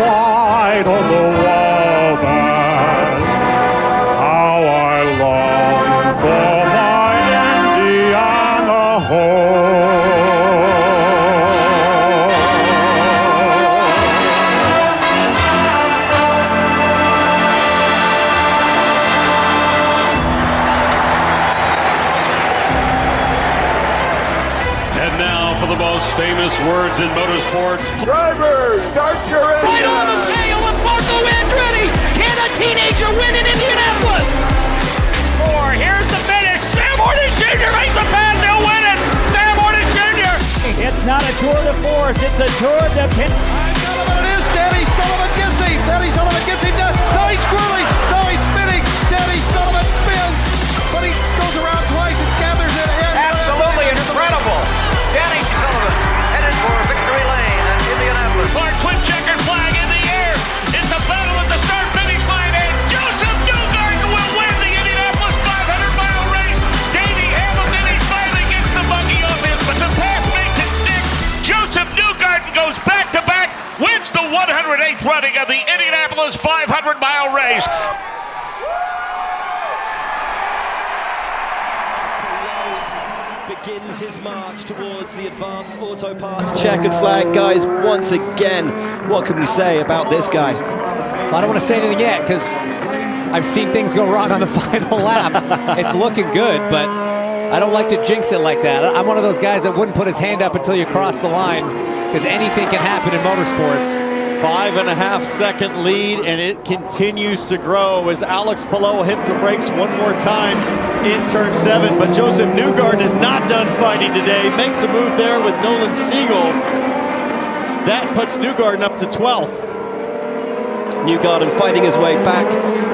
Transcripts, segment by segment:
Light on the wabash, how I long for my Indiana home. And now for the most famous words in motorsports. Drivers, start your engine! Right on the tail of Marco Andretti. Can a teenager win in Indianapolis? Here's the finish. Sam Horton Jr. makes the pass. He'll win it. Sam Horton Jr. It's not a tour de force. It's a tour de pin. I don't know what it is. Danny Sullivan gets him. Danny Sullivan gets him down. No, he's swirling. No, he's spinning. Danny Sullivan spins. But he goes around twice and gathers it in. Absolutely incredible. Danny Sullivan headed for victory lane in Indianapolis. Our twin checkered flag in the air. It's a battle at the start-finish line, and Joseph Newgarden will win the Indianapolis 500-mile race. Davey Hamilton, he finally gets the buggy off him, but the pass makes it stick. Joseph Newgarden goes back-to-back, wins the 108th running of the Indianapolis 500-mile race. Begins his march towards the Advanced Auto Parts checkered flag. Guys, once again, what can we say about this guy? Well, I don't want to say anything yet because I've seen things go wrong on the final lap. It's looking good, but I don't like to jinx it like that. I'm one of those guys that wouldn't put his hand up until you cross the line because anything can happen in motorsports. 5.5 second lead, and it continues to grow as Alex Palou hit the brakes one more time in turn 7. But Joseph Newgarden is not done fighting today. Makes a move there with Nolan Siegel. That puts Newgarden up to 12th. Newgarden fighting his way back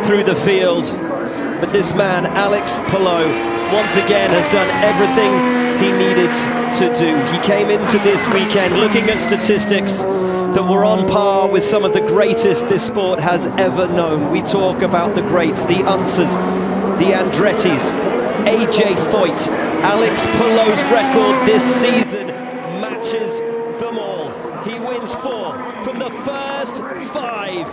through the field. But this man, Alex Palou, once again has done everything he needed to do. He came into this weekend looking at statistics that were on par with some of the greatest this sport has ever known. We talk about the greats, the Unsers, the Andrettis, AJ Foyt. Alex Palou's record this season matches them all. He wins 4 from the first 5.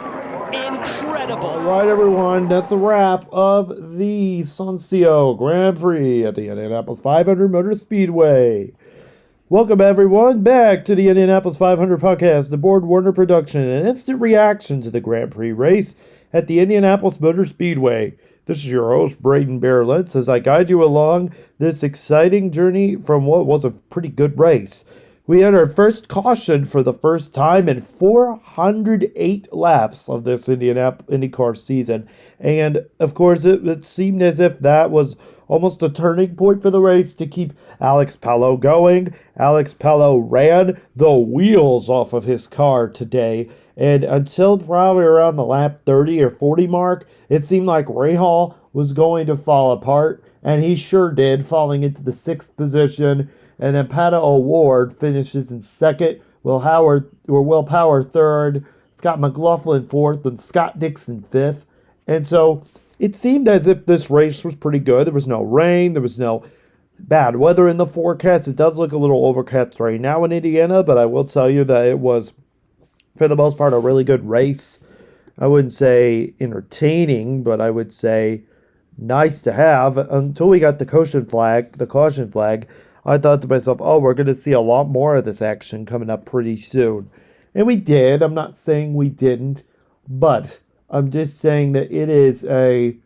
Incredible. All right, everyone, that's a wrap of the Sonsio Grand Prix at the Indianapolis 500 Motor Speedway. Welcome, everyone, back to the Indianapolis 500 podcast, the Board Warner production, and instant reaction to the Grand Prix race at the Indianapolis Motor Speedway. This is your host, Braydyn Bear-Lents, as I guide you along this exciting journey from what was a pretty good race. We had our first caution for the first time in 408 laps of this IndyCar season. And, of course, it seemed as if that was almost a turning point for the race to keep Alex Palou going. Alex Palou ran the wheels off of his car today. And until probably around the lap 30 or 40 mark, it seemed like Rahal was going to fall apart. And he sure did, falling into the 6th position. And then Pato O'Ward finishes in 2nd, Will Power 3rd, Scott McLaughlin 4th, and Scott Dixon 5th. And so it seemed as if this race was pretty good. There was no rain. There was no bad weather in the forecast. It does look a little overcast right now in Indiana, but I will tell you that it was, for the most part, a really good race. I wouldn't say entertaining, but I would say nice to have until we got the caution flag. I thought to myself, oh, we're going to see a lot more of this action coming up pretty soon. And we did. I'm not saying we didn't, but I'm just saying that it is a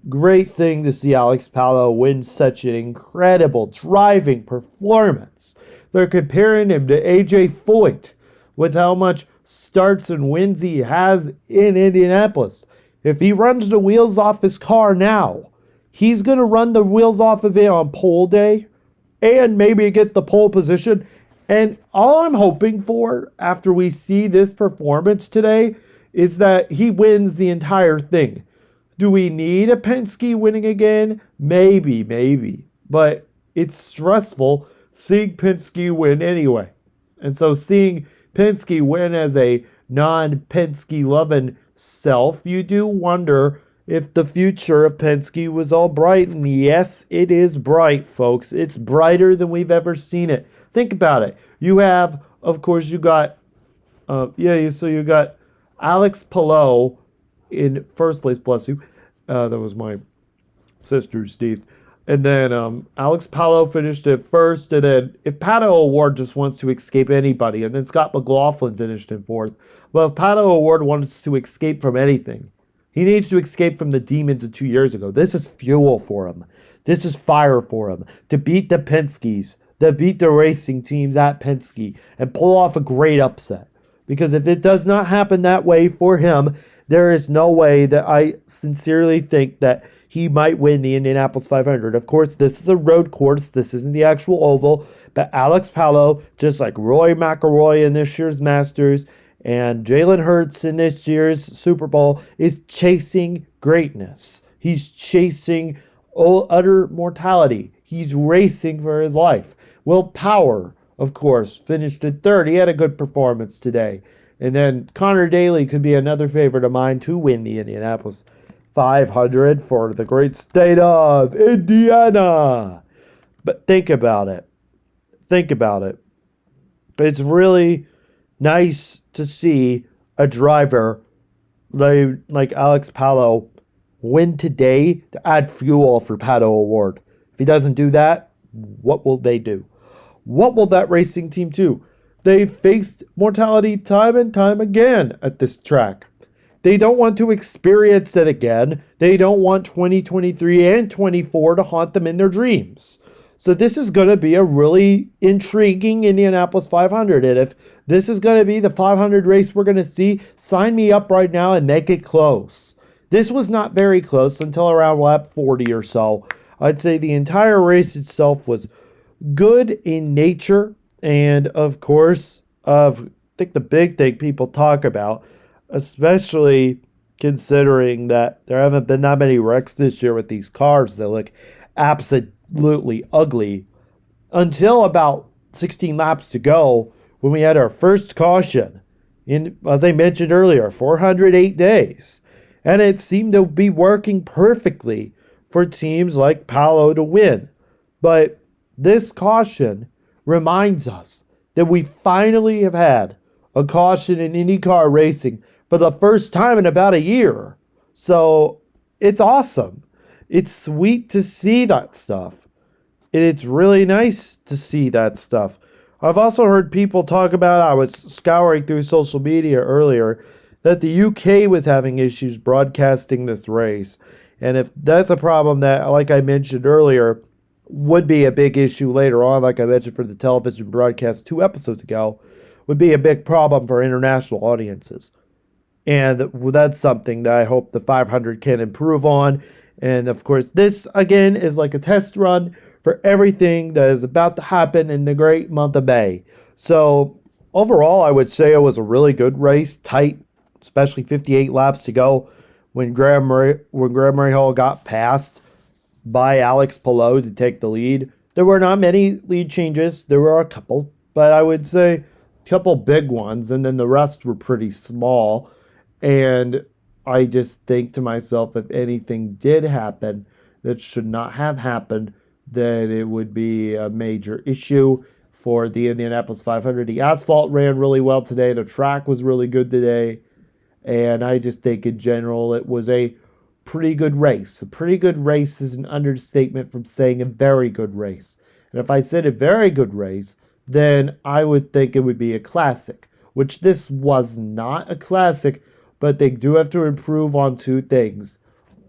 great thing to see Alex Palou win such an incredible driving performance. They're comparing him to AJ Foyt with how much starts and wins he has in Indianapolis. If he runs the wheels off his car now, he's going to run the wheels off of it on pole day and maybe get the pole position. And all I'm hoping for after we see this performance today is that he wins the entire thing. Do we need a Penske winning again? Maybe. But it's stressful seeing Penske win anyway. And so seeing Penske win as a non-Penske loving self, you do wonder if the future of Penske was all bright. And yes, it is bright, folks. It's brighter than we've ever seen it. Think about it. You got So you got Alex Palou in first place, bless you. That was my sister's teeth. And then Alex Palou finished at first. And then if Pato O'Ward just wants to escape anybody, and then Scott McLaughlin finished in fourth. Well, if Pato O'Ward wants to escape from anything, he needs to escape from the demons of 2 years ago. This is fuel for him. This is fire for him. To beat the Penske's, to beat the racing teams at Penske, and pull off a great upset. Because if it does not happen that way for him, there is no way that I sincerely think that he might win the Indianapolis 500. Of course, this is a road course. This isn't the actual oval. But Alex Palou, just like Roy McIlroy in this year's Masters and Jalen Hurts in this year's Super Bowl, is chasing greatness. He's chasing utter mortality. He's racing for his life. Will Power, of course, finished in third. He had a good performance today. And then Connor Daly could be another favorite of mine to win the Indianapolis 500 for the great state of Indiana. But think about it. Think about it. It's really nice to see a driver like Alex Palou win today to add fuel for Pato O'Ward. If he doesn't do that, what will they do? What will that racing team do? They faced mortality time and time again at this track. They don't want to experience it again. They don't want 2023 and 24 to haunt them in their dreams. So this is going to be a really intriguing Indianapolis 500. And if this is going to be the 500 race we're going to see, sign me up right now and make it close. This was not very close until around lap 40 or so. I'd say the entire race itself was good in nature. And of course, I think the big thing people talk about, especially considering that there haven't been that many wrecks this year with these cars that look absolutely ugly, until about 16 laps to go when we had our first caution in, as I mentioned earlier, 408 days. And it seemed to be working perfectly for teams like Palou to win. But this caution reminds us that we finally have had a caution in IndyCar racing for the first time in about a year. So it's awesome. It's sweet to see that stuff. It's really nice to see that stuff. I've also heard people talk about, I was scouring through social media earlier, that the UK was having issues broadcasting this race. And if that's a problem that, like I mentioned earlier, would be a big issue later on, like I mentioned for the television broadcast 2 episodes ago, would be a big problem for international audiences. And that's something that I hope the 500 can improve on. And of course, this again is like a test run for everything that is about to happen in the great month of May. So overall, I would say it was a really good race, tight, especially 58 laps to go when Graham Rahal got passed by Alex Palou to take the lead. There were not many lead changes. There were a couple, but I would say a couple big ones, and then the rest were pretty small. And I just think to myself, if anything did happen that should not have happened, then it would be a major issue for the Indianapolis 500. The asphalt ran really well today. The track was really good today. And I just think in general it was a pretty good race. A pretty good race is an understatement from saying a very good race. And if I said a very good race, then I would think it would be a classic, which this was not a classic, but they do have to improve on 2 things.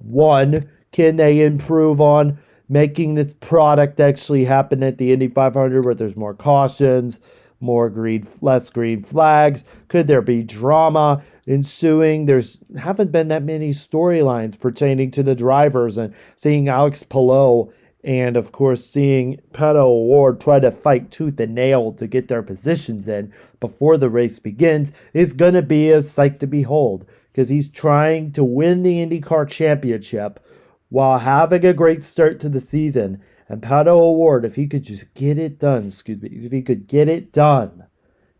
One, can they improve on making this product actually happen at the Indy 500 where there's more cautions, less green flags? Could there be drama ensuing? There's haven't been that many storylines pertaining to the drivers, and seeing Alex Palou and of course seeing Pato O'Ward try to fight tooth and nail to get their positions in before the race begins is going to be a sight to behold, because he's trying to win the IndyCar championship while having a great start to the season. And Pato O'Ward, if he could just get it done, if he could get it done,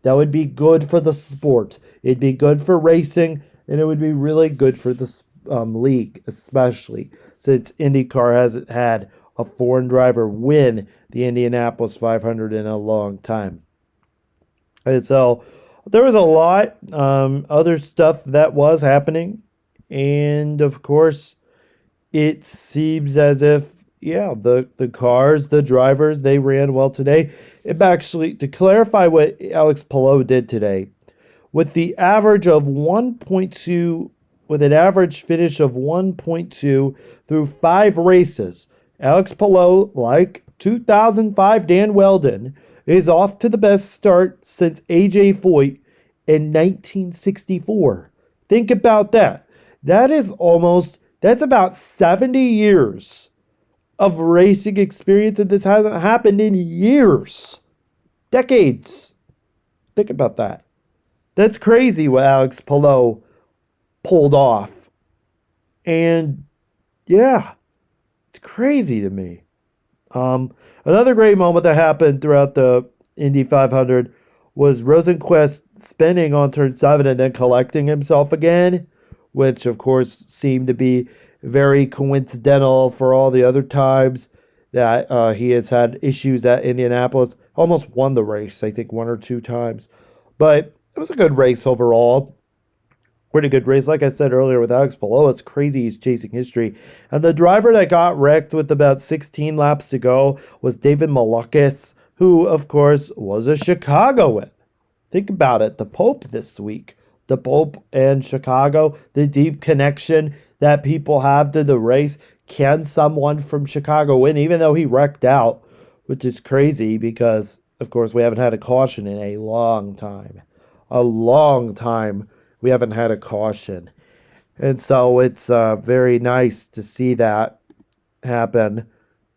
that would be good for the sport. It'd be good for racing, and it would be really good for the league, especially since IndyCar hasn't had a foreign driver win the Indianapolis 500 in a long time. And so There was a lot other stuff that was happening. And, of course, it seems as if, the cars, the drivers, they ran well today. Actually, to clarify what Alex Palou did today, with an average finish of 1.2 through 5 races, Alex Palou, like 2005 Dan Weldon, is off to the best start since A.J. Foyt in 1964. Think about that. That's about 70 years of racing experience, and this hasn't happened in years. Decades. Think about that. That's crazy what Alex Palou pulled off. And, it's crazy to me. Another great moment that happened throughout the Indy 500 was Rosenquist spinning on turn 7 and then collecting himself again, which of course seemed to be very coincidental for all the other times that he has had issues at Indianapolis. Almost won the race, I think 1 or 2 times. But it was a good race overall. Pretty good race. Like I said earlier with Alex Palou, it's crazy he's chasing history. And the driver that got wrecked with about 16 laps to go was David Malukis, who, of course, was a Chicagoan. Think about it. The Pope this week. The Pope and Chicago, the deep connection that people have to the race. Can someone from Chicago win, even though he wrecked out, which is crazy because, of course, we haven't had a caution in a long time. A long time. We haven't had a caution. And so it's very nice to see that happen.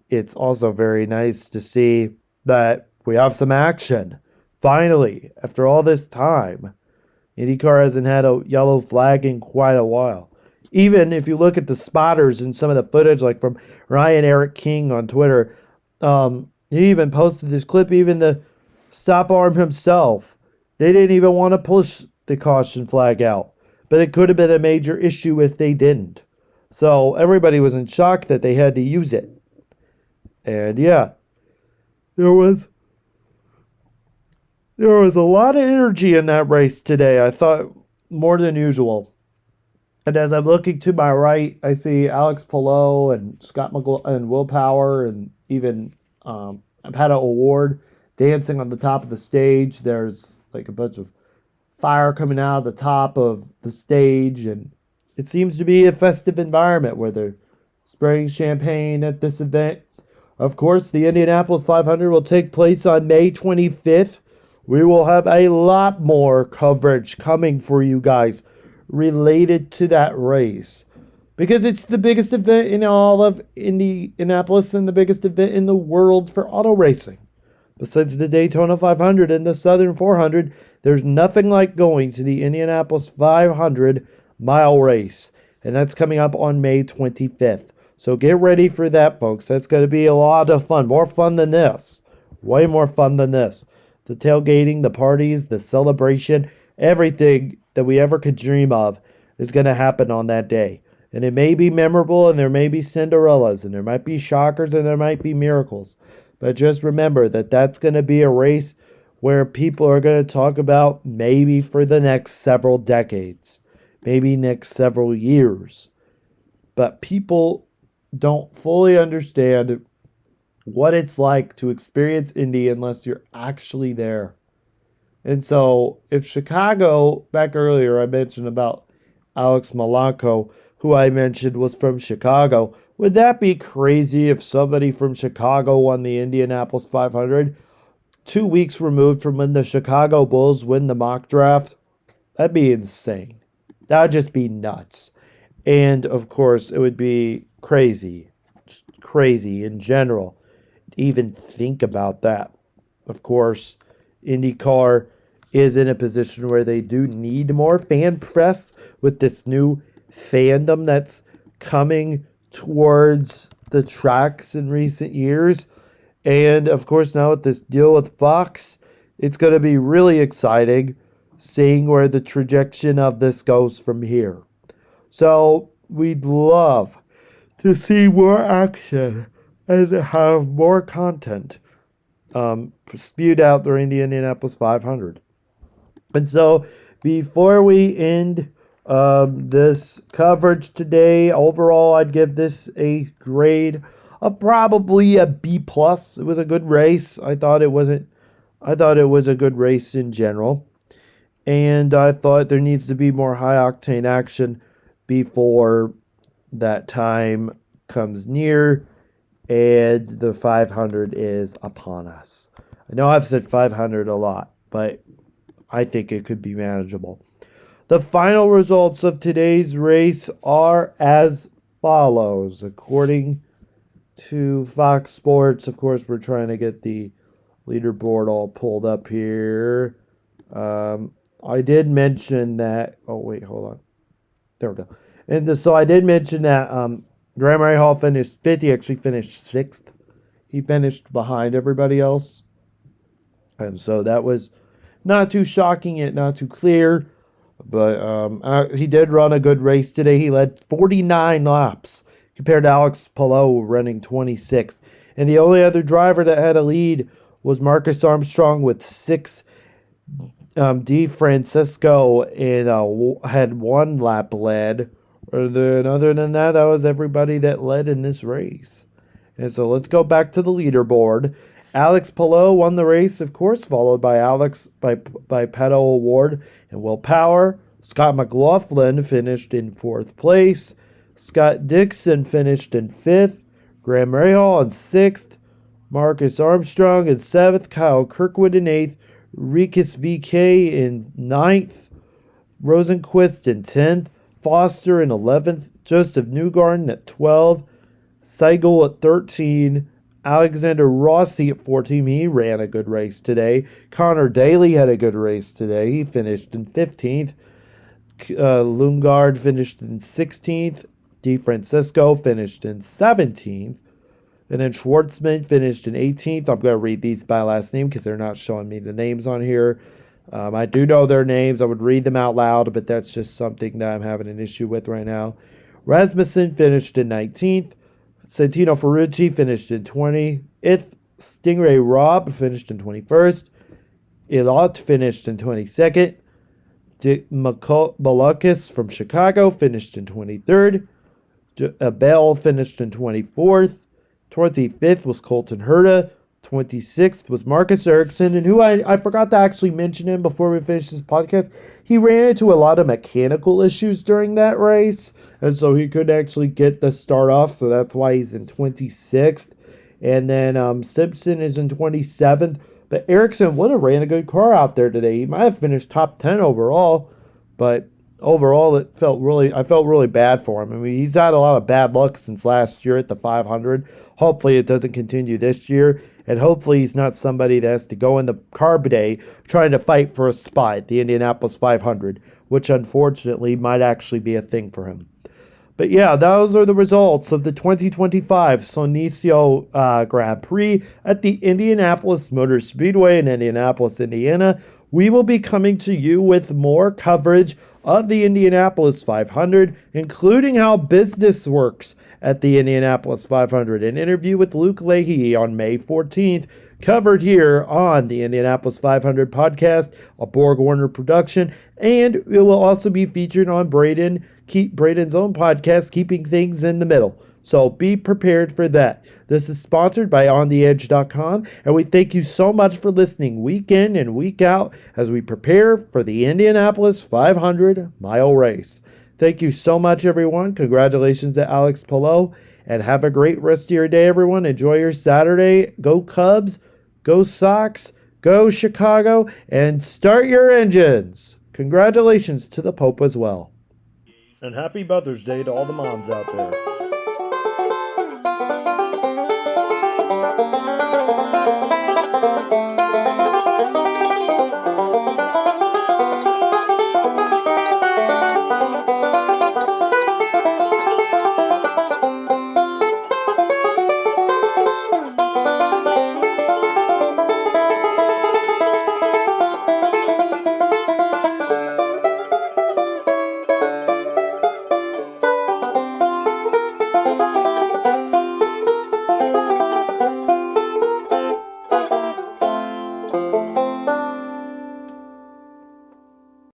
It's also very nice to see that we have some action. Finally, after all this time, IndyCar hasn't had a yellow flag in quite a while. Even if you look at the spotters and some of the footage, like from Ryan Eric King on Twitter, he even posted this clip, even the stop arm himself. They didn't even want to push the caution flag out. But it could have been a major issue if they didn't. So everybody was in shock that they had to use it. And there was a lot of energy in that race today. I thought more than usual. And as I'm looking to my right, I see Alex Palou and Scott and Will Power, and even I've had an award dancing on the top of the stage. There's like a bunch of fire coming out of the top of the stage, and it seems to be a festive environment where they're spraying champagne at this event. Of course, the Indianapolis 500 will take place on May 25th. We will have a lot more coverage coming for you guys related to that race, because it's the biggest event in all of Indianapolis and the biggest event in the world for auto racing. Besides the Daytona 500 and the Southern 400, there's nothing like going to the Indianapolis 500-mile race. And that's coming up on May 25th. So get ready for that, folks. That's going to be a lot of fun. More fun than this. Way more fun than this. The tailgating, the parties, the celebration, everything that we ever could dream of is going to happen on that day. And it may be memorable, and there may be Cinderellas, and there might be shockers, and there might be miracles. But just remember that that's going to be a race where people are going to talk about maybe for the next several decades, maybe next several years. But people don't fully understand what it's like to experience Indy unless you're actually there. And so if Chicago, back earlier I mentioned about Alex Malonco, who I mentioned was from Chicago, would that be crazy if somebody from Chicago won the Indianapolis 500 2 weeks removed from when the Chicago Bulls win the mock draft? That'd be insane. That would just be nuts. And, of course, it would be crazy. Just crazy in general to even think about that. Of course, IndyCar is in a position where they do need more fan press with this new fandom that's coming towards the tracks in recent years. And of course, now with this deal with Fox, it's going to be really exciting seeing where the trajectory of this goes from here. So we'd love to see more action and have more content spewed out during the Indianapolis 500. And so before we end this coverage today, overall, I'd give this a grade of probably a B+. It was a good race. I thought it was a good race in general. And I thought there needs to be more high-octane action before that time comes near and the 500 is upon us. I know I've said 500 a lot, but I think it could be manageable. The final results of today's race are as follows. According to Fox Sports, of course, we're trying to get the leaderboard all pulled up here. I did mention that. Oh, wait, hold on. There we go. And so I did mention that Graham Rahal finished 5th. He actually finished 6th. He finished behind everybody else. And so that was not too shocking yet, not too clear. But he did run a good race today. He led 49 laps compared to Alex Palou running 26. And the only other driver that had a lead was Marcus Armstrong with 6. D. Francisco had 1 lap led. And then other than that, that was everybody that led in this race. And so let's go back to the leaderboard. Alex Palou won the race, of course, followed by Pato O'Ward and Will Power. Scott McLaughlin finished in 4th place. Scott Dixon finished in 5th. Graham Rahal in 6th. Marcus Armstrong in 7th. Kyle Kirkwood in 8th. Rikus VK in 9th. Rosenquist in 10th. Foster in 11th. Joseph Newgarden at 12. Seigel at 13. Alexander Rossi at 14. He ran a good race today. Connor Daly had a good race today. He finished in 15th. Lundgaard finished in 16th. Di Francisco finished in 17th. And then Schwartzman finished in 18th. I'm going to read these by last name because they're not showing me the names on here. I do know their names. I would read them out loud, but that's just something that I'm having an issue with right now. Rasmussen finished in 19th. Santino Ferrucci finished in 20th. Stingray Robb finished in 21st. Ilott finished in 22nd. Dick Malakis from Chicago finished in 23rd. Bell finished in 24th. 25th was Colton Herta. 26th was Marcus Ericsson, and who I forgot to actually mention him before we finish this podcast. He ran into a lot of mechanical issues during that race, and so he couldn't actually get the start off, so that's why he's in 26th. And then Simpson is in 27th. But Ericsson would have ran a good car out there today. He might have finished top 10 overall, but overall I felt really bad for him. I mean, he's had a lot of bad luck since last year at the 500. Hopefully it doesn't continue this year, and hopefully he's not somebody that has to go in the carb day trying to fight for a spot at the Indianapolis 500, which unfortunately might actually be a thing for him. But yeah, those are the results of the 2025 Sonsio Grand Prix at the Indianapolis Motor Speedway in Indianapolis, Indiana. We will be coming to you with more coverage of the Indianapolis 500, including how business works at the Indianapolis 500. An interview with Luke Leahy on May 14th, covered here on the Indianapolis 500 podcast, a Borg Warner production, and it will also be featured on Braydyn's own podcast, Keeping Things in the Middle. So be prepared for that. This is sponsored by OnTheEdge.com, and we thank you so much for listening week in and week out as we prepare for the Indianapolis 500-mile race. Thank you so much, everyone. Congratulations to Alex Palou, and have a great rest of your day, everyone. Enjoy your Saturday. Go Cubs, go Sox, go Chicago, and start your engines. Congratulations to the Pope as well. And happy Mother's Day to all the moms out there.